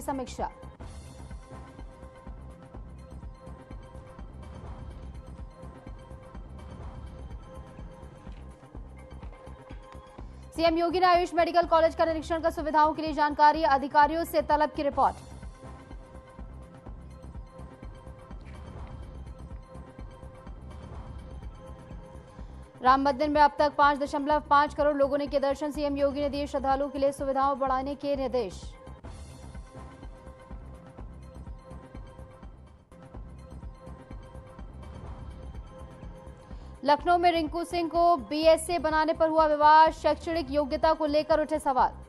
समीक्षा। सीएम योगी ने Ayush medical college का निरीक्षण कर सुविधाओं के लिए जानकारी, अधिकारियों से तलब की रिपोर्ट। राम मंदिर में अब तक 5.5 करोड़ लोगों ने किए दर्शन, सीएम योगी ने दिए श्रद्धालुओं के लिए सुविधाओं बढ़ाने के निर्देश। लखनऊ में रिंकू सिंह को बीएसए बनाने पर हुआ विवाद, शैक्षणिक योग्यता को लेकर उठे सवाल।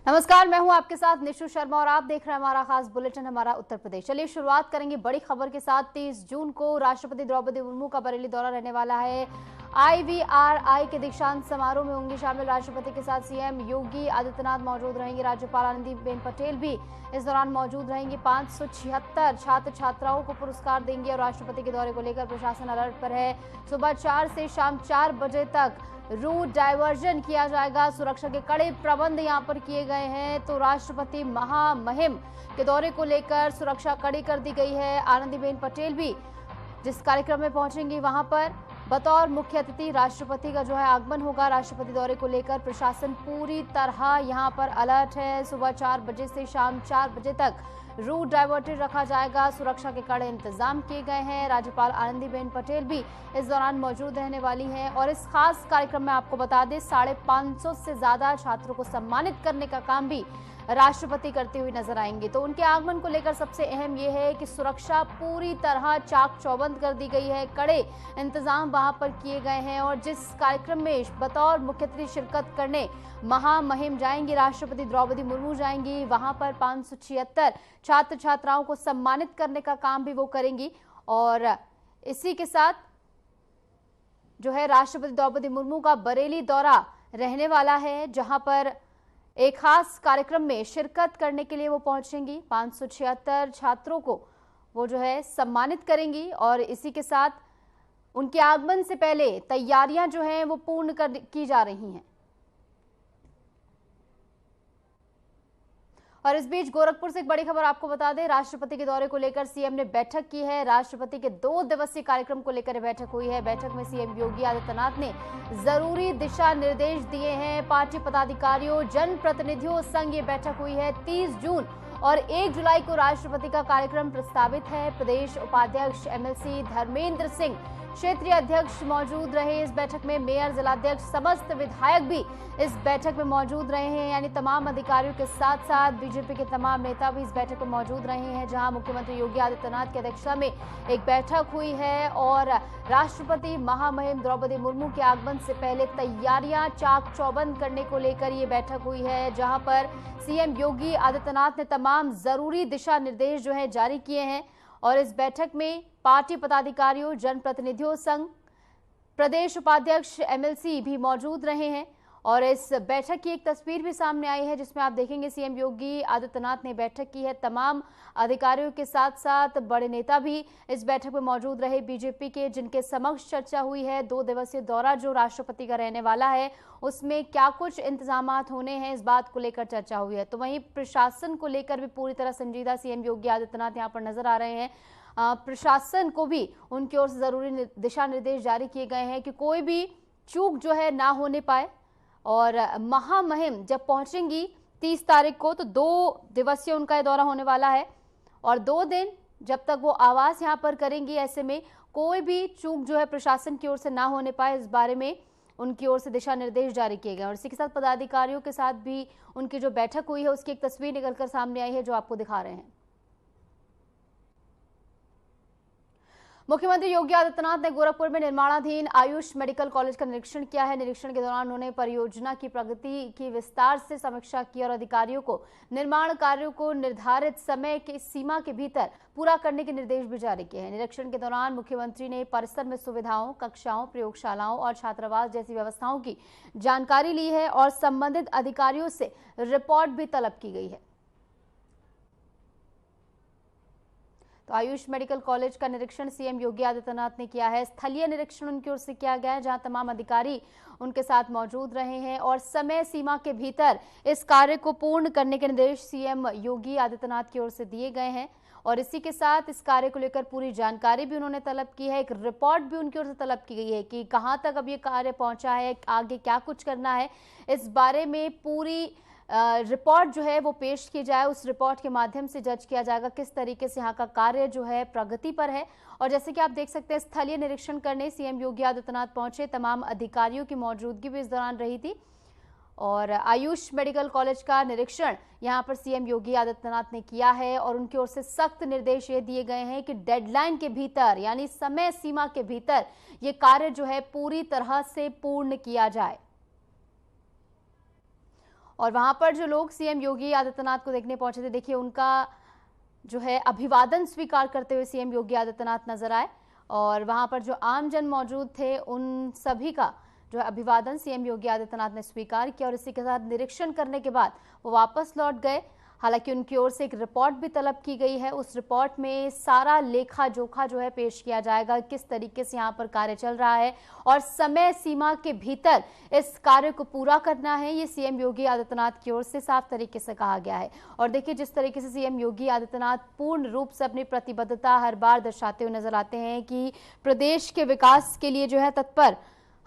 नमस्कार, मैं हूं आपके साथ निशु शर्मा और आप देख रहे हैं हमारा खास बुलेटिन हमारा उत्तर प्रदेश। चलिए शुरुआत करेंगे बड़ी खबर के साथ। 30 जून को राष्ट्रपति द्रौपदी मुर्मू का बरेली दौरा रहने वाला है। IVRI के दीक्षांत समारोह में होंगे शामिल। राष्ट्रपति के साथ सीएम योगी आदित्यनाथ मौजूद रहेंगे। राज्यपाल आनंदीबेन पटेल भी इस दौरान मौजूद रहेंगी। 576 छात्र छात्राओं को पुरस्कार देंगे और राष्ट्रपति के दौरे को लेकर प्रशासन अलर्ट पर है। सुबह 4 से शाम 4 बजे तक रूट डायवर्जन किया जाएगा। सुरक्षा के कड़े प्रबंध यहां पर किए गए हैं। तो राष्ट्रपति महामहिम के दौरे को लेकर सुरक्षा कड़ी कर दी गई है। आनंदीबेन पटेल भी जिस कार्यक्रम में पहुंचेंगी वहां पर बतौर मुख्य अतिथि राष्ट्रपति का जो है आगमन होगा। राष्ट्रपति दौरे को लेकर प्रशासन पूरी तरह यहां पर अलर्ट है। सुबह 4 बजे से शाम 4 बजे तक रूट डाइवर्टेड रखा जाएगा। सुरक्षा के कड़े इंतजाम किए गए हैं। राज्यपाल आनंदीबेन पटेल भी इस दौरान मौजूद रहने वाली हैं और इस खास कार्यक्रम में आपको बता दें 550 से ज्यादा छात्रों को सम्मानित करने का काम भी राष्ट्रपति करते हुए नजर आएंगे। तो उनके आगमन को लेकर सबसे अहम यह है कि सुरक्षा पूरी तरह चाक चौबंद कर दी गई है। कड़े इंतजाम वहां पर किए गए हैं और जिस कार्यक्रम में बतौर मुख्य अतिथि शिरकत करने महामहिम जाएंगी, राष्ट्रपति द्रौपदी मुर्मू जाएंगी, वहां पर 576 छात्र छात्राओं को सम्मानित करने का काम भी वो करेंगी। और इसी के साथ जो है राष्ट्रपति द्रौपदी मुर्मू का बरेली दौरा रहने वाला है, जहां पर एक खास कार्यक्रम में शिरकत करने के लिए वो पहुंचेंगी। 576 छात्रों को वो जो है सम्मानित करेंगी और इसी के साथ उनके आगमन से पहले तैयारियां जो हैं वो पूर्ण की जा रही हैं। और इस बीच गोरखपुर से एक बड़ी खबर आपको बता दें, राष्ट्रपति के दौरे को लेकर सीएम ने बैठक की है। राष्ट्रपति के 2 दिवसीय कार्यक्रम को लेकर बैठक हुई है। बैठक में सीएम योगी आदित्यनाथ ने जरूरी दिशा निर्देश दिए हैं। पार्टी पदाधिकारियों जनप्रतिनिधियों संग ये बैठक हुई है। 30 जून और 1 जुलाई को राष्ट्रपति का कार्यक्रम प्रस्तावित है। प्रदेश उपाध्यक्ष MLC धर्मेंद्र सिंह, क्षेत्रीय अध्यक्ष मौजूद रहे इस बैठक में। मेयर, जिलाध्यक्ष, समस्त विधायक भी इस बैठक में मौजूद रहे हैं। यानी तमाम अधिकारियों के साथ साथ बीजेपी के तमाम नेता भी इस बैठक में मौजूद रहे हैं, जहां मुख्यमंत्री योगी आदित्यनाथ की अध्यक्षता में एक बैठक हुई है और राष्ट्रपति महामहिम द्रौपदी मुर्मू के आगमन से पहले तैयारियां चाक चौबंद करने को लेकर ये बैठक हुई है, जहां पर सीएम योगी आदित्यनाथ ने तमाम जरूरी दिशा निर्देश जो है जारी किए हैं। और इस बैठक में पार्टी पदाधिकारियों जनप्रतिनिधियों संघ प्रदेश उपाध्यक्ष MLC भी मौजूद रहे हैं। और इस बैठक की एक तस्वीर भी सामने आई है, जिसमें आप देखेंगे सीएम योगी आदित्यनाथ ने बैठक की है। तमाम अधिकारियों के साथ साथ बड़े नेता भी इस बैठक में मौजूद रहे बीजेपी के, जिनके समक्ष चर्चा हुई है। 2 दिवसीय दौरा जो राष्ट्रपति का रहने वाला है उसमें क्या कुछ इंतजामात होने हैं, इस बात को लेकर चर्चा हुई है। तो वहीं प्रशासन को लेकर भी पूरी तरह संजीदा सीएम योगी आदित्यनाथ यहाँ पर नजर आ रहे हैं। प्रशासन को भी उनकी ओर से जरूरी दिशा निर्देश जारी किए गए हैं कि कोई भी चूक जो है ना होने पाए। और महामहिम जब पहुंचेंगी 30 तारीख को, तो 2 दिवसीय उनका दौरा होने वाला है और 2 दिन जब तक वो आवास यहां पर करेंगी, ऐसे में कोई भी चूक जो है प्रशासन की ओर से ना होने पाए, इस बारे में उनकी ओर से दिशा निर्देश जारी किए गए। और इसी के साथ पदाधिकारियों के साथ भी उनकी जो बैठक हुई है उसकी एक तस्वीर निकलकर सामने आई है, जो आपको दिखा रहे हैं। मुख्यमंत्री योगी आदित्यनाथ ने गोरखपुर में निर्माणाधीन आयुष मेडिकल कॉलेज का निरीक्षण किया है। निरीक्षण के दौरान उन्होंने परियोजना की प्रगति की विस्तार से समीक्षा की और अधिकारियों को निर्माण कार्यों को निर्धारित समय की सीमा के भीतर पूरा करने के निर्देश भी जारी किए हैं। निरीक्षण के दौरान मुख्यमंत्री ने परिसर में सुविधाओं, कक्षाओं, प्रयोगशालाओं और छात्रावास जैसी व्यवस्थाओं की जानकारी ली है और संबंधित अधिकारियों से रिपोर्ट भी तलब की गई है। तो आयुष मेडिकल कॉलेज का निरीक्षण सीएम योगी आदित्यनाथ ने किया है। स्थलीय निरीक्षण उनकी ओर से किया गया है, जहां तमाम अधिकारी उनके साथ मौजूद रहे हैं और समय सीमा के भीतर इस कार्य को पूर्ण करने के निर्देश सीएम योगी आदित्यनाथ की ओर से दिए गए हैं। और इसी के साथ इस कार्य को लेकर पूरी जानकारी भी उन्होंने तलब की है। एक रिपोर्ट भी उनकी ओर से तलब की गई है कि कहां तक अब ये कार्य पहुंचा है, आगे क्या कुछ करना है, इस बारे में पूरी रिपोर्ट जो है वो पेश की जाए। उस रिपोर्ट के माध्यम से जज किया जाएगा किस तरीके से यहाँ का कार्य जो है प्रगति पर है। और जैसे कि आप देख सकते हैं, स्थलीय निरीक्षण करने सीएम योगी आदित्यनाथ पहुंचे, तमाम अधिकारियों की मौजूदगी भी इस दौरान रही थी। और आयुष मेडिकल कॉलेज का निरीक्षण यहाँ पर सीएम योगी आदित्यनाथ ने किया है और उनकी ओर से सख्त निर्देश ये दिए गए हैं कि डेडलाइन के भीतर यानी समय सीमा के भीतर ये कार्य जो है पूरी तरह से पूर्ण किया जाए। और वहां पर जो लोग सीएम योगी आदित्यनाथ को देखने पहुंचे थे, देखिए उनका जो है अभिवादन स्वीकार करते हुए सीएम योगी आदित्यनाथ नजर आए। और वहां पर जो आमजन मौजूद थे उन सभी का जो है अभिवादन सीएम योगी आदित्यनाथ ने स्वीकार किया और इसी के साथ निरीक्षण करने के बाद वो वापस लौट गए। हालांकि उनकी ओर से एक रिपोर्ट भी तलब की गई है। उस रिपोर्ट में सारा लेखा जोखा जो है पेश किया जाएगा, किस तरीके से यहाँ पर कार्य चल रहा है और समय सीमा के भीतर इस कार्य को पूरा करना है। ये सीएम योगी आदित्यनाथ की ओर से साफ तरीके से कहा गया है। और देखिए जिस तरीके से सीएम योगी आदित्यनाथ पूर्ण रूप से अपनी प्रतिबद्धता हर बार दर्शाते हुए नजर आते हैं कि प्रदेश के विकास के लिए जो है तत्पर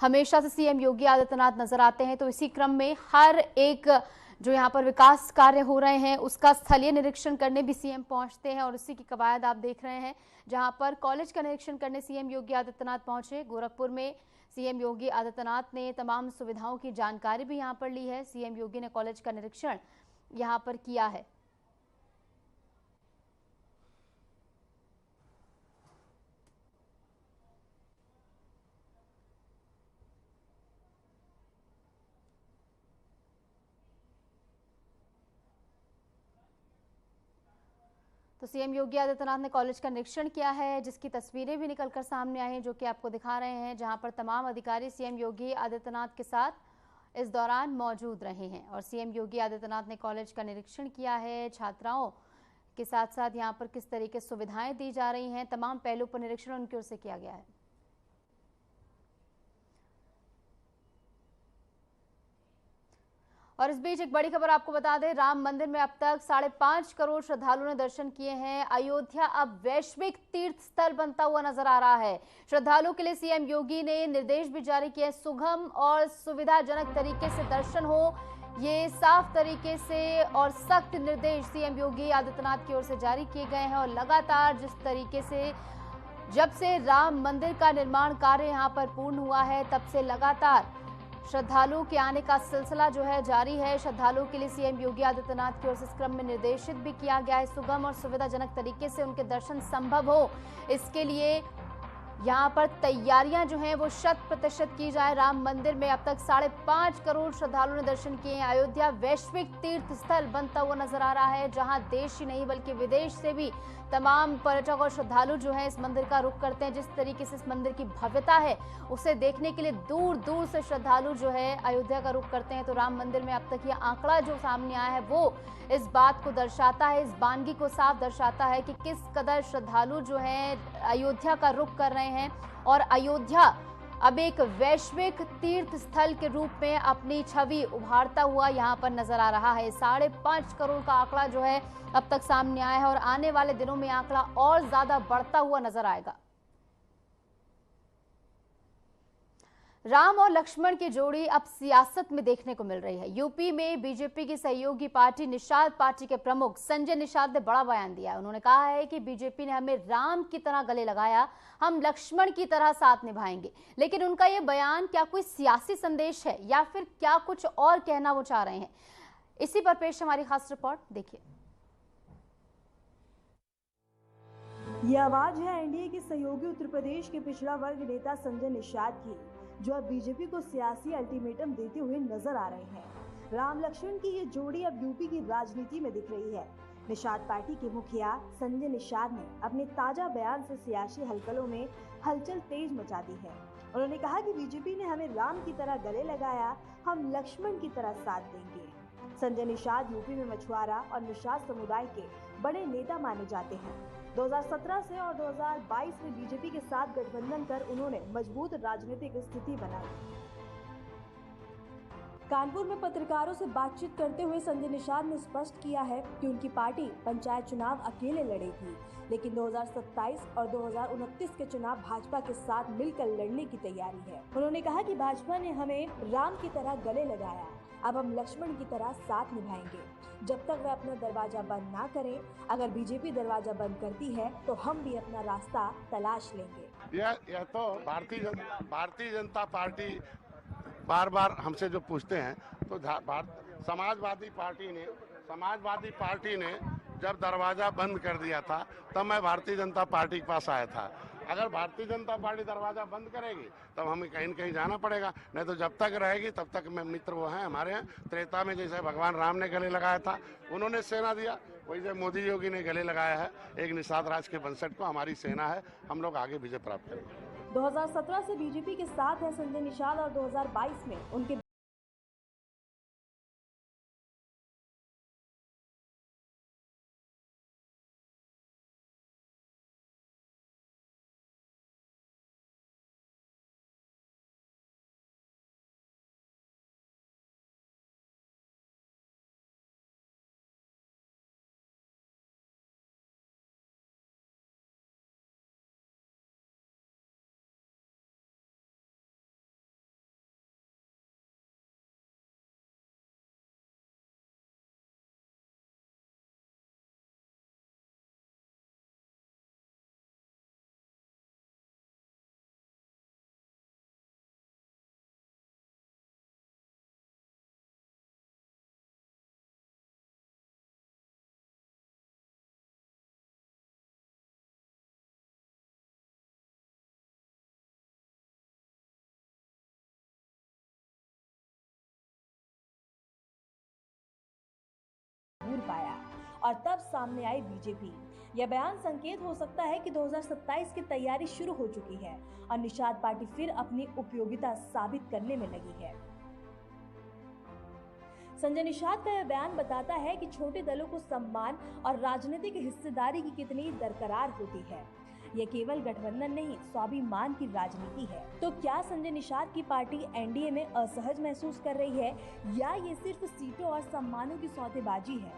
हमेशा से सीएम योगी आदित्यनाथ नजर आते हैं। तो इसी क्रम में हर एक जो यहाँ पर विकास कार्य हो रहे हैं उसका स्थलीय निरीक्षण करने भी सीएम पहुंचते हैं। और इसी की कवायद आप देख रहे हैं, जहां पर कॉलेज का निरीक्षण करने सीएम योगी आदित्यनाथ पहुंचे। गोरखपुर में सीएम योगी आदित्यनाथ ने तमाम सुविधाओं की जानकारी भी यहाँ पर ली है। सीएम योगी ने कॉलेज का निरीक्षण यहाँ पर किया है। तो सीएम योगी आदित्यनाथ ने कॉलेज का निरीक्षण किया है, जिसकी तस्वीरें भी निकलकर सामने आई हैं, जो कि आपको दिखा रहे हैं, जहां पर तमाम अधिकारी सीएम योगी आदित्यनाथ के साथ इस दौरान मौजूद रहे हैं। और सीएम योगी आदित्यनाथ ने कॉलेज का निरीक्षण किया है। छात्राओं के साथ साथ यहाँ पर किस तरीके सुविधाएं दी जा रही हैं, तमाम पहलू पर निरीक्षण उनकी ओर से किया गया है। और इस बीच एक बड़ी खबर आपको बता दें, राम मंदिर में अब तक 5.5 करोड़ श्रद्धालुओं ने दर्शन किए हैं। अयोध्या अब वैश्विक तीर्थ स्थल बनता हुआ नजर आ रहा है। श्रद्धालुओं के लिए सीएम योगी ने निर्देश भी जारी किए, सुगम और सुविधाजनक तरीके से दर्शन हो, ये साफ तरीके से और सख्त निर्देश सीएम योगी आदित्यनाथ की ओर से जारी किए गए हैं। और लगातार जिस तरीके से जब से राम मंदिर का निर्माण कार्य यहाँ पर पूर्ण हुआ है, तब से लगातार श्रद्धालुओं के आने का सिलसिला जो है जारी है। श्रद्धालुओं के लिए सीएम योगी आदित्यनाथ की ओर से इस क्रम में निर्देशित भी किया गया है, सुगम और सुविधाजनक तरीके से उनके दर्शन संभव हो, इसके लिए यहाँ पर तैयारियां जो हैं वो 100% की जाए। राम मंदिर में अब तक 5.5 करोड़ श्रद्धालुओं ने दर्शन किए हैं। अयोध्या वैश्विक तीर्थ स्थल बनता हुआ नजर आ रहा है, जहां देश ही नहीं बल्कि विदेश से भी तमाम पर्यटक और श्रद्धालु जो हैं इस मंदिर का रुख करते हैं। जिस तरीके से इस मंदिर की भव्यता है उसे देखने के लिए दूर दूर से श्रद्धालु जो है अयोध्या का रुख करते हैं। तो राम मंदिर में अब तक ये आंकड़ा जो सामने आया है वो इस बात को दर्शाता है, इस वानगी को साफ दर्शाता है कि किस कदर श्रद्धालु जो हैं अयोध्या का रुख कर रहे हैं। और अयोध्या अब एक वैश्विक तीर्थ स्थल के रूप में अपनी छवि उभारता हुआ यहाँ पर नजर आ रहा है। 5.5 करोड़ का आंकड़ा जो है अब तक सामने आया है और आने वाले दिनों में आंकड़ा और ज्यादा बढ़ता हुआ नजर आएगा। राम और लक्ष्मण की जोड़ी अब सियासत में देखने को मिल रही है। यूपी में बीजेपी की सहयोगी पार्टी निषाद पार्टी के प्रमुख संजय निषाद ने बड़ा बयान दिया है। उन्होंने कहा है कि बीजेपी ने हमें राम की तरह गले लगाया, हम लक्ष्मण की तरह साथ निभाएंगे। लेकिन उनका यह बयान क्या कोई सियासी संदेश है या फिर क्या कुछ और कहना वो चाह रहे हैं, इसी पर पेश हमारी खास रिपोर्ट देखिए। ये आवाज है एनडीए के सहयोगी उत्तर प्रदेश के पिछड़ा वर्ग नेता संजय निषाद की, जो अब बीजेपी को सियासी अल्टीमेटम देते हुए नजर आ रहे हैं। राम लक्ष्मण की ये जोड़ी अब यूपी की राजनीति में दिख रही है। निषाद पार्टी के मुखिया संजय निषाद ने अपने ताजा बयान से सियासी हलचलों में हलचल तेज मचा दी है। उन्होंने कहा कि बीजेपी ने हमें राम की तरह गले लगाया, हम लक्ष्मण की तरह साथ देंगे। संजय निषाद यूपी में मछुआरा और निषाद समुदाय के बड़े नेता माने जाते हैं। 2017 से और 2022 में बीजेपी के साथ गठबंधन कर उन्होंने मजबूत राजनीतिक स्थिति बनाई। कानपुर में पत्रकारों से बातचीत करते हुए संजय निषाद ने स्पष्ट किया है कि उनकी पार्टी पंचायत चुनाव अकेले लड़ेगी, लेकिन 2027 और 2029 के चुनाव भाजपा के साथ मिलकर लड़ने की तैयारी है। उन्होंने कहा कि भाजपा ने हमें राम की तरह गले लगाया, अब हम लक्ष्मण की तरह साथ निभाएंगे जब तक वह अपना दरवाजा बंद ना करें। अगर बीजेपी दरवाजा बंद करती है तो हम भी अपना रास्ता तलाश लेंगे। यह तो भारतीय जनता पार्टी बार बार हमसे जो पूछते हैं तो समाजवादी पार्टी ने जब दरवाजा बंद कर दिया था तब मैं भारतीय जनता पार्टी के पास आया था। अगर भारतीय जनता पार्टी दरवाजा बंद करेगी तब हमें कहीं न कहीं जाना पड़ेगा, नहीं तो जब तक रहेगी तब तक में मित्र वो हैं हमारे यहाँ। त्रेता में जैसे भगवान राम ने गले लगाया था, उन्होंने सेना दिया, वैसे मोदी योगी ने गले लगाया है एक निषाद राज के बंसठ को। हमारी सेना है, हम लोग आगे विजय प्राप्त करेंगे। 2017 से बीजेपी के साथ है संजय निषाद और 2022 में उनके पाया और तब सामने आई बीजेपी। यह बयान संकेत हो सकता है कि 2027 की तैयारी शुरू हो चुकी है और निषाद पार्टी फिर अपनी उपयोगिता साबित करने में लगी है। संजय निषाद का यह बयान बताता है कि छोटे दलों को सम्मान और राजनीतिक हिस्सेदारी की कितनी दरकरार होती है। यह केवल गठबंधन नहीं, स्वाभिमान की राजनीति है। तो क्या संजय निषाद की पार्टी एनडीए में असहज महसूस कर रही है या ये सिर्फ सीटों और सम्मानों की सौदेबाजी है?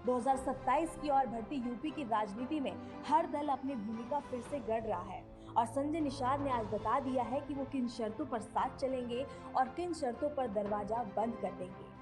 2027 की ओर बढ़ती यूपी की राजनीति में हर दल अपनी भूमिका फिर से गढ़ रहा है और संजय निषाद ने आज बता दिया है कि वो किन शर्तों पर साथ चलेंगे और किन शर्तों पर दरवाजा बंद कर देंगे।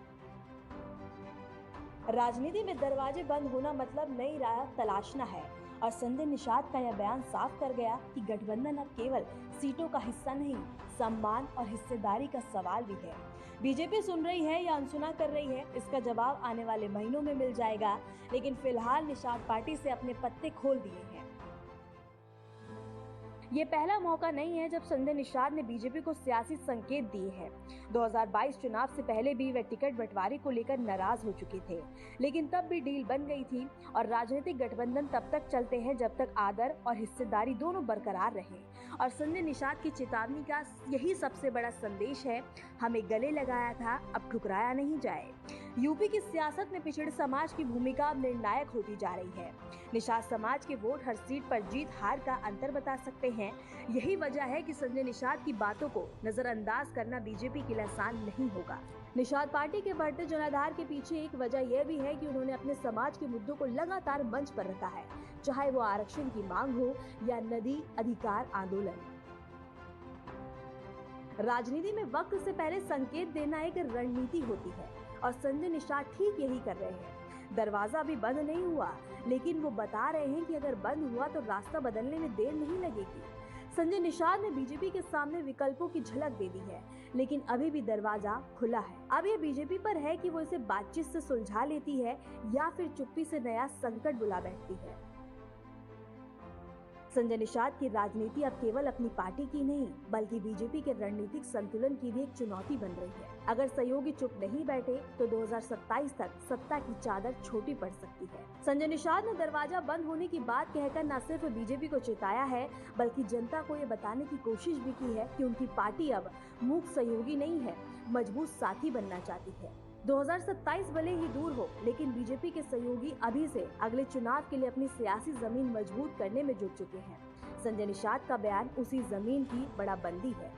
राजनीति में दरवाजे बंद होना मतलब नई राह तलाशना है और संजय निषाद का यह बयान साफ कर गया कि गठबंधन अब केवल सीटों का हिस्सा नहीं, सम्मान और हिस्सेदारी का सवाल भी है। बीजेपी सुन रही है या अनसुना कर रही है, इसका जवाब आने वाले महीनों में मिल जाएगा, लेकिन फिलहाल निषाद पार्टी से अपने पत्ते खोल दिए हैं। ये पहला मौका नहीं है जब संजय निषाद ने बीजेपी को सियासी संकेत दिए हैं। 2022 चुनाव से पहले भी वे टिकट बंटवारे को लेकर नाराज हो चुके थे, लेकिन तब भी डील बन गई थी और राजनीतिक गठबंधन तब तक चलते हैं जब तक आदर और हिस्सेदारी दोनों बरकरार रहे। और संजय निषाद की चेतावनी का यही सबसे बड़ा संदेश है, हमें गले लगाया था, अब ठुकराया नहीं जाए। यूपी की सियासत में पिछड़े समाज की भूमिका अब निर्णायक होती जा रही है। निषाद समाज के वोट हर सीट पर जीत हार का अंतर बता सकते हैं। यही वजह है कि संजय निषाद की बातों को नजरअंदाज करना बीजेपी के लिए आसान नहीं होगा। निषाद पार्टी के बढ़ते जनाधार के पीछे एक वजह यह भी है कि उन्होंने अपने समाज के मुद्दों को लगातार मंच पर रखा है, चाहे वो आरक्षण की मांग हो या नदी अधिकार आंदोलन। राजनीति में वक्त से पहले संकेत देना एक रणनीति होती है और संजय निषाद ठीक यही कर रहे हैं। दरवाजा अभी बंद नहीं हुआ, लेकिन वो बता रहे हैं कि अगर बंद हुआ तो रास्ता बदलने में देर नहीं लगेगी। संजय निषाद ने बीजेपी के सामने विकल्पों की झलक दे दी है, लेकिन अभी भी दरवाजा खुला है। अब ये बीजेपी पर है कि वो इसे बातचीत से सुलझा लेती है या फिर चुप्पी से नया संकट बुला बैठती है। संजय निषाद की राजनीति अब केवल अपनी पार्टी की नहीं बल्कि बीजेपी के रणनीतिक संतुलन की भी एक चुनौती बन रही है। अगर सहयोगी चुप नहीं बैठे तो 2027 तक सत्ता की चादर छोटी पड़ सकती है। संजय निषाद ने दरवाजा बंद होने की बात कहकर न सिर्फ बीजेपी को चिताया है बल्कि जनता को ये बताने की कोशिश भी की है कि उनकी पार्टी अब मूक सहयोगी नहीं है, मजबूत साथी बनना चाहती है। 2027 भले ही दूर हो लेकिन बीजेपी के सहयोगी अभी से अगले चुनाव के लिए अपनी सियासी जमीन मजबूत करने में जुट चुके हैं। संजय निषाद का बयान उसी जमीन की बड़ाबंदी है।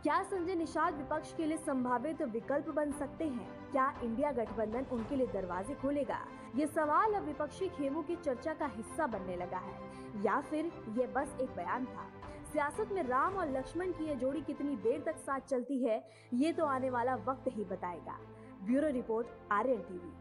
क्या संजय निषाद विपक्ष के लिए संभावित विकल्प बन सकते हैं? क्या इंडिया गठबंधन उनके लिए दरवाजे खोलेगा? ये सवाल अब विपक्षी खेमों की चर्चा का हिस्सा बनने लगा है, या फिर ये बस एक बयान था? सियासत में राम और लक्ष्मण की ये जोड़ी कितनी देर तक साथ चलती है, ये तो आने वाला वक्त ही बताएगा। Bureau report, Aryan TV.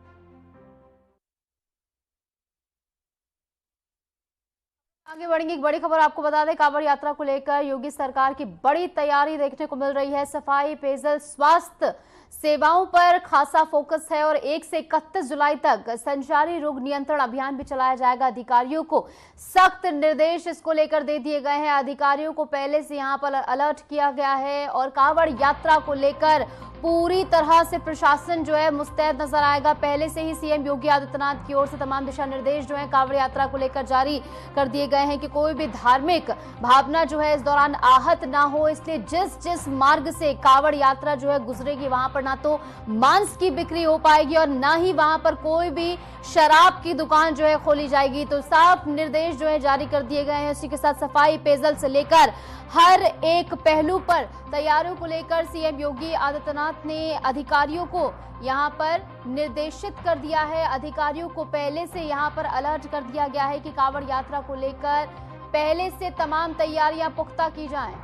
आगे बढ़ेंगे, एक बड़ी खबर आपको बता दें, कांवड़ यात्रा को लेकर योगी सरकार की बड़ी तैयारी देखने को मिल रही है। सफाई, पेयजल, स्वास्थ्य सेवाओं पर खासा फोकस है और 1 से 31 जुलाई तक संचारी रोग नियंत्रण अभियान भी चलाया जाएगा। अधिकारियों को सख्त निर्देश इसको लेकर दे दिए गए हैं। अधिकारियों को पहले से यहां पर अलर्ट किया गया है और कांवड़ यात्रा को लेकर पूरी तरह से प्रशासन जो है मुस्तैद नजर आएगा। पहले से ही सीएम योगी आदित्यनाथ की ओर से तमाम दिशा निर्देश जो है कांवड़ यात्रा को लेकर जारी कर दिए गए हैं कि कोई भी धार्मिक भावना जो है इस दौरान आहत ना हो। इसलिए जिस मार्ग से कांवड़ यात्रा जो है गुजरेगी वहां पर ना तो मांस की बिक्री हो पाएगी और ना ही वहां पर कोई भी शराब की दुकान जो है खोली जाएगी। तो साफ निर्देश जो है जारी कर दिए गए हैं। उसी के साथ सफाई, पेयजल से लेकर हर एक पहलू पर तैयारियों को लेकर सीएम योगी आदित्यनाथ ने अधिकारियों को यहां पर निर्देशित कर दिया है। अधिकारियों को पहले से यहां पर अलर्ट कर दिया गया है कि कांवड़ यात्रा को लेकर पहले से तमाम तैयारियां पुख्ता की जाएं।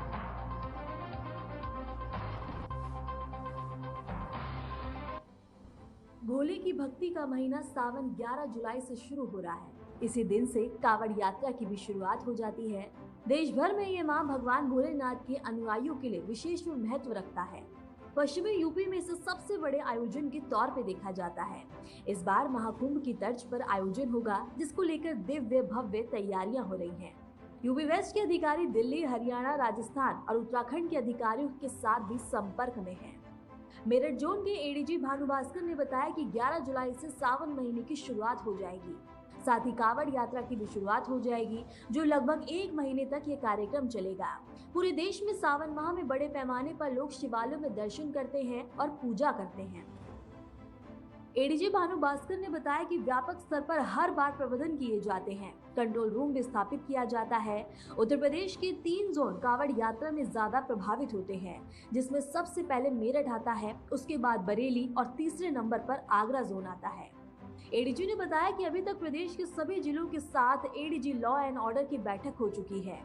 भोले की भक्ति का महीना सावन 11 जुलाई से शुरू हो रहा है। इसी दिन से कांवड़ यात्रा की भी शुरुआत हो जाती है। देश भर में ये मां भगवान भोलेनाथ के अनुयायियों के लिए विशेष महत्व रखता है। पश्चिमी यूपी में इसे सबसे बड़े आयोजन के तौर पे देखा जाता है। इस बार महाकुंभ की तर्ज पर आयोजन होगा, जिसको लेकर दिव्य भव्य तैयारियां हो रही हैं। यूपी वेस्ट के अधिकारी दिल्ली, हरियाणा, राजस्थान और उत्तराखंड के अधिकारियों के साथ भी संपर्क में हैं। मेरठ जोन के एडीजी भानु भास्कर ने बताया कि 11 जुलाई से सावन महीने की शुरुआत हो जाएगी। साथ ही कांवड़ यात्रा की भी शुरुआत हो जाएगी, जो लगभग 1 महीने तक ये कार्यक्रम चलेगा। पूरे देश में सावन माह में बड़े पैमाने पर लोग शिवालयों में दर्शन करते हैं और पूजा करते हैं। एडीजी भानु भास्कर ने बताया कि व्यापक स्तर पर हर बार प्रबंधन किए जाते हैं। कंट्रोल रूम भी स्थापित किया जाता है। उत्तर प्रदेश के 3 जोन कांवड़ यात्रा में ज्यादा प्रभावित होते हैं, जिसमें सबसे पहले मेरठ आता है, उसके बाद बरेली और तीसरे नंबर पर आगरा जोन आता है। एडीजी ने बताया कि अभी तक प्रदेश के सभी जिलों के साथ एडीजी लॉ एंड ऑर्डर की बैठक हो चुकी है।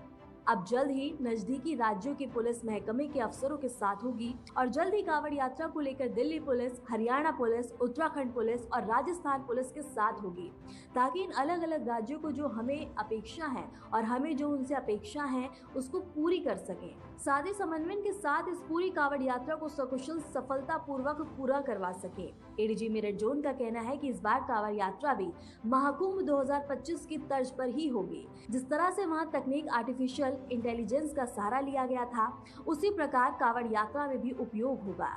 अब जल्द ही नजदीकी राज्यों के पुलिस महकमे के अफसरों के साथ होगी और जल्द ही कांवड़ यात्रा को लेकर Delhi police, Haryana police, Uttarakhand police और राजस्थान पुलिस के साथ होगी, ताकि इन अलग अलग राज्यों को जो हमें अपेक्षा है और हमें जो उनसे अपेक्षा है उसको पूरी कर सकें। साथ ही समन्वय के साथ इस पूरी कांवड़ यात्रा को सकुशल सफलता पूर्वक पूरा करवा सके। एडीजी मेरठ जोन का कहना है कि इस बार कांवड़ यात्रा भी महाकुंभ 2025 की तर्ज पर ही होगी। जिस तरह से वहां तकनीक आर्टिफिशियल इंटेलिजेंस का सहारा लिया गया था, उसी प्रकार कांवड़ यात्रा में भी उपयोग होगा।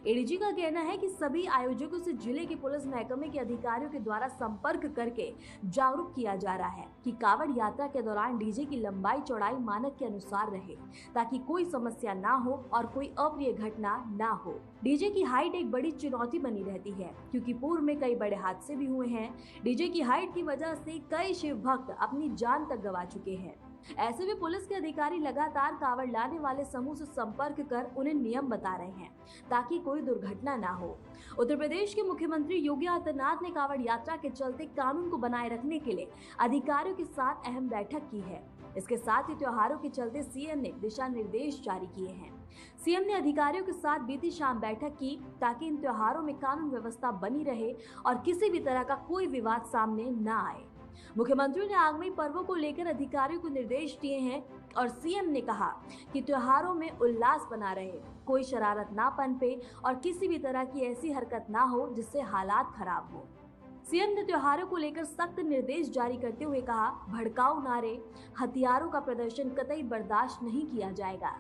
एडीजी का कहना है कि सभी आयोजकों से जिले के पुलिस महकमे के अधिकारियों के द्वारा संपर्क करके जागरूक किया जा रहा है कि कांवड़ यात्रा के दौरान डीजे की लंबाई चौड़ाई मानक के अनुसार रहे, ताकि कोई समस्या ना हो और कोई अप्रिय घटना ना हो। डीजे की हाइट एक बड़ी चुनौती बनी रहती है, क्योंकि पूर्व में कई बड़े हादसे भी हुए हैं। डीजे की हाइट की वजह से कई शिव भक्त अपनी जान तक गंवा चुके हैं। ऐसे में पुलिस के अधिकारी लगातार कांवड़ लाने वाले समूह से संपर्क कर उन्हें नियम बता रहे हैं, ताकि कोई दुर्घटना ना हो। उत्तर प्रदेश के मुख्यमंत्री योगी आदित्यनाथ ने कांवड़ यात्रा के चलते कानून को बनाए रखने के लिए अधिकारियों के साथ अहम बैठक की है। इसके साथ ही त्योहारों के चलते सीएम ने दिशा निर्देश जारी किए हैं। सीएम ने अधिकारियों के साथ बीती शाम बैठक की, ताकि इन त्योहारों में कानून व्यवस्था बनी रहे और किसी भी तरह का कोई विवाद सामने न आए। मुख्यमंत्री ने आगामी पर्वों को लेकर अधिकारियों को निर्देश दिए हैं और सीएम ने कहा कि त्योहारों में उल्लास बना रहे, कोई शरारत ना पनपे और किसी भी तरह की ऐसी हरकत ना हो जिससे हालात खराब हो। सीएम ने त्योहारों को लेकर सख्त निर्देश जारी करते हुए कहा, भड़काऊ नारे, हथियारों का प्रदर्शन कतई बर्दाश्त नहीं किया जाएगा।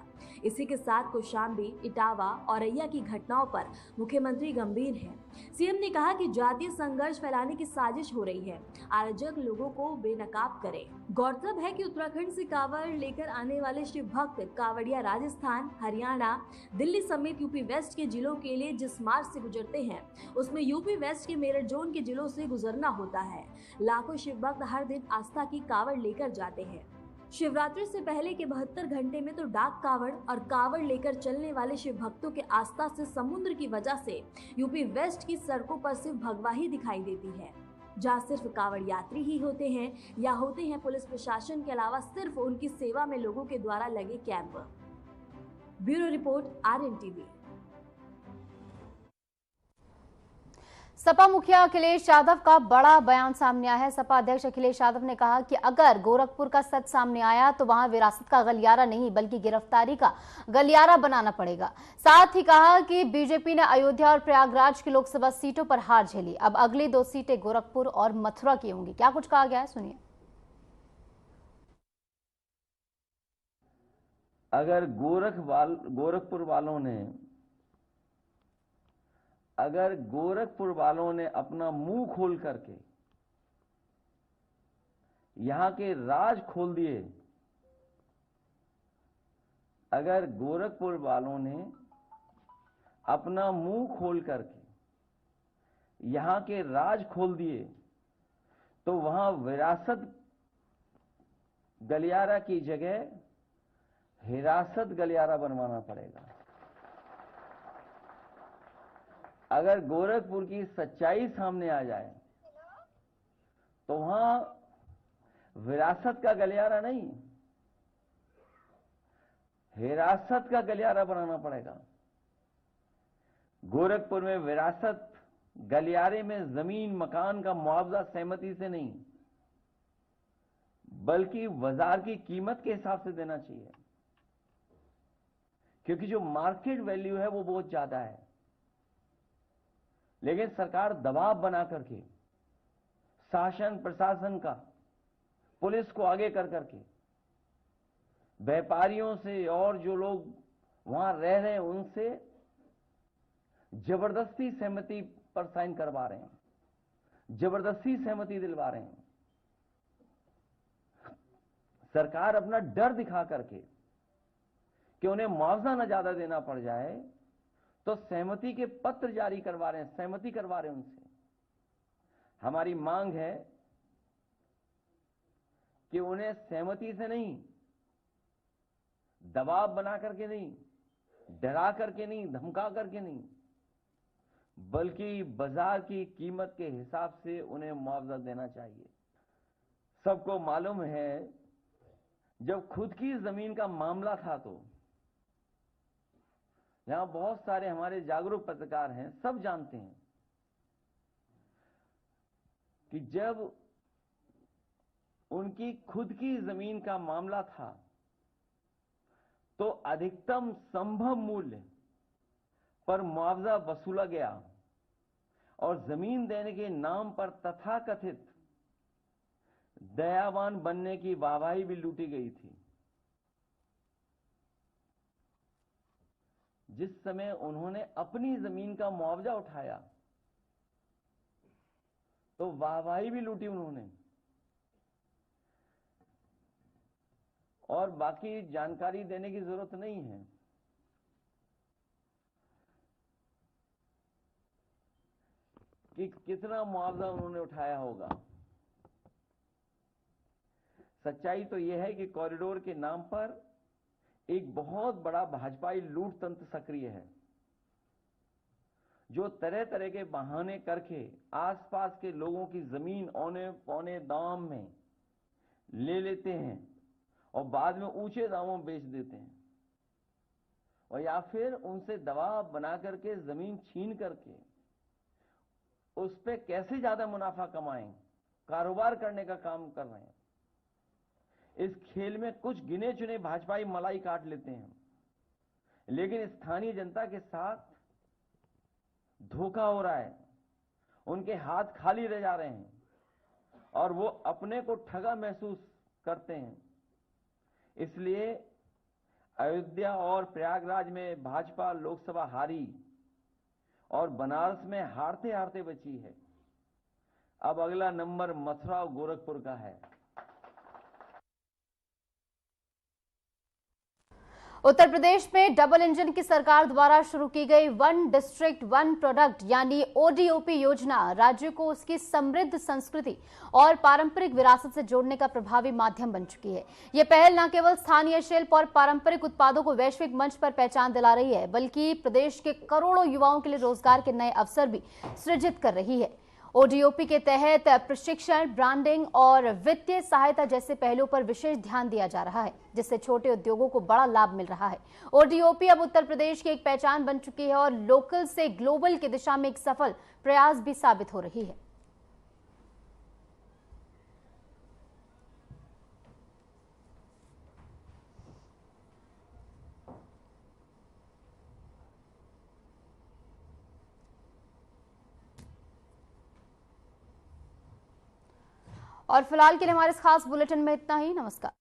इसी के साथ कौशाम्बी, इटावा, औरैया की घटनाओं पर मुख्यमंत्री गंभीर हैं। सीएम ने कहा कि जातीय संघर्ष फैलाने की साजिश हो रही है, अराजक लोगों को बेनकाब करें। गौरतलब है कि उत्तराखंड से कांवड़ लेकर आने वाले शिव भक्त कांवड़िया राजस्थान, हरियाणा, दिल्ली समेत यूपी वेस्ट के जिलों के लिए जिस मार्ग से गुजरते हैं, उसमें यूपी वेस्ट के मेरठ जोन के जिलों से गुजरना होता है। लाखों शिव भक्त हर दिन आस्था की कांवड़ लेकर जाते हैं। शिवरात्रि से पहले के 72 घंटे में तो डाक कांवड़ और कांवड़ लेकर चलने वाले शिव भक्तों के आस्था से समुद्र की वजह से यूपी वेस्ट की सड़कों पर सिर्फ भगवा ही दिखाई देती है, जहाँ सिर्फ कांवड़ यात्री ही होते हैं या होते हैं पुलिस प्रशासन के अलावा सिर्फ उनकी सेवा में लोगों के द्वारा लगे camp. Bureau report, RN TV. Sapa मुखिया अखिलेश यादव का बड़ा बयान सामने आया है। सपा अध्यक्ष अखिलेश यादव ने कहा कि अगर गोरखपुर का सच सामने आया तो वहां विरासत का गलियारा नहीं बल्कि गिरफ्तारी का गलियारा बनाना पड़ेगा। साथ ही कहा कि बीजेपी ने अयोध्या और प्रयागराज की लोकसभा सीटों पर हार झेली, अब अगली 2 सीटें गोरखपुर और मथुरा की होंगी। क्या कुछ कहा गया है, सुनिए। अगर गोरखपुर वालों ने अपना मुंह खोल करके यहां के राज खोल दिए, अगर गोरखपुर वालों ने अपना मुंह खोल करके यहां के राज खोल दिए तो वहां विरासत गलियारा की जगह हिरासत गलियारा बनवाना पड़ेगा। अगर गोरखपुर की सच्चाई सामने आ जाए तो वहां विरासत का गलियारा नहीं, हिरासत का गलियारा बनाना पड़ेगा। गोरखपुर में विरासत गलियारे में जमीन मकान का मुआवजा सहमति से नहीं बल्कि बाजार की कीमत के हिसाब से देना चाहिए, क्योंकि जो मार्केट वैल्यू है वो बहुत ज्यादा है। लेकिन सरकार दबाव बना करके शासन प्रशासन का, पुलिस को आगे कर करके व्यापारियों से और जो लोग वहां रह रहे हैं उनसे जबरदस्ती सहमति पर साइन करवा रहे हैं, जबरदस्ती सहमति दिलवा रहे हैं। सरकार अपना डर दिखा करके कि उन्हें मुआवजा न ज्यादा देना पड़ जाए तो सहमति के पत्र जारी करवा रहे हैं, सहमति करवा रहे हैं उनसे। हमारी मांग है कि उन्हें सहमति से नहीं, दबाव बना करके नहीं, डरा करके नहीं, धमका करके नहीं, बल्कि बाजार की कीमत के हिसाब से उन्हें मुआवजा देना चाहिए। सबको मालूम है जब खुद की जमीन का मामला था तो यहां बहुत सारे हमारे जागरूक पत्रकार हैं, सब जानते हैं कि जब उनकी खुद की जमीन का मामला था तो अधिकतम संभव मूल्य पर मुआवजा वसूला गया और जमीन देने के नाम पर तथाकथित दयावान बनने की वाहवाही भी लूटी गई थी। जिस समय उन्होंने अपनी जमीन का मुआवजा उठाया तो वाहवाही भी लूटी उन्होंने। और बाकी जानकारी देने की जरूरत नहीं है। कि कितना मुआवजा उन्होंने उठाया होगा। सच्चाई तो यह है कि कॉरिडोर के नाम पर एक बहुत बड़ा भाजपाई लूट तंत्र सक्रिय है, जो तरह तरह के बहाने करके आसपास के लोगों की जमीन औने पौने दाम में ले लेते हैं और बाद में ऊंचे दामों में बेच देते हैं, और या फिर उनसे दबाव बना करके जमीन छीन करके उस पे कैसे ज्यादा मुनाफा कमाएं, कारोबार करने का काम कर रहे हैं। इस खेल में कुछ गिने चुने भाजपाई मलाई काट लेते हैं, लेकिन स्थानीय जनता के साथ धोखा हो रहा है उनके हाथ खाली रह जा रहे हैं और वो अपने को ठगा महसूस करते हैं। इसलिए अयोध्या और प्रयागराज में भाजपा लोकसभा हारी और बनारस में हारते हारते बची है। अब अगला नंबर मथुरा और गोरखपुर का है। उत्तर प्रदेश में डबल इंजन की सरकार द्वारा शुरू की गई वन डिस्ट्रिक्ट वन प्रोडक्ट यानी ओडीओपी योजना राज्य को उसकी समृद्ध संस्कृति और पारंपरिक विरासत से जोड़ने का प्रभावी माध्यम बन चुकी है। ये पहल न केवल स्थानीय शिल्प और पारंपरिक उत्पादों को वैश्विक मंच पर पहचान दिला रही है, बल्कि प्रदेश के करोड़ों युवाओं के लिए रोजगार के नए अवसर भी सृजित कर रही है। ओडीओपी के तहत प्रशिक्षण, ब्रांडिंग और वित्तीय सहायता जैसे पहलुओं पर विशेष ध्यान दिया जा रहा है, जिससे छोटे उद्योगों को बड़ा लाभ मिल रहा है। ओडीओपी अब उत्तर प्रदेश की एक पहचान बन चुकी है और लोकल से ग्लोबल की दिशा में एक सफल प्रयास भी साबित हो रही है। और फिलहाल के लिए हमारे इस खास बुलेटिन में इतना ही। नमस्कार।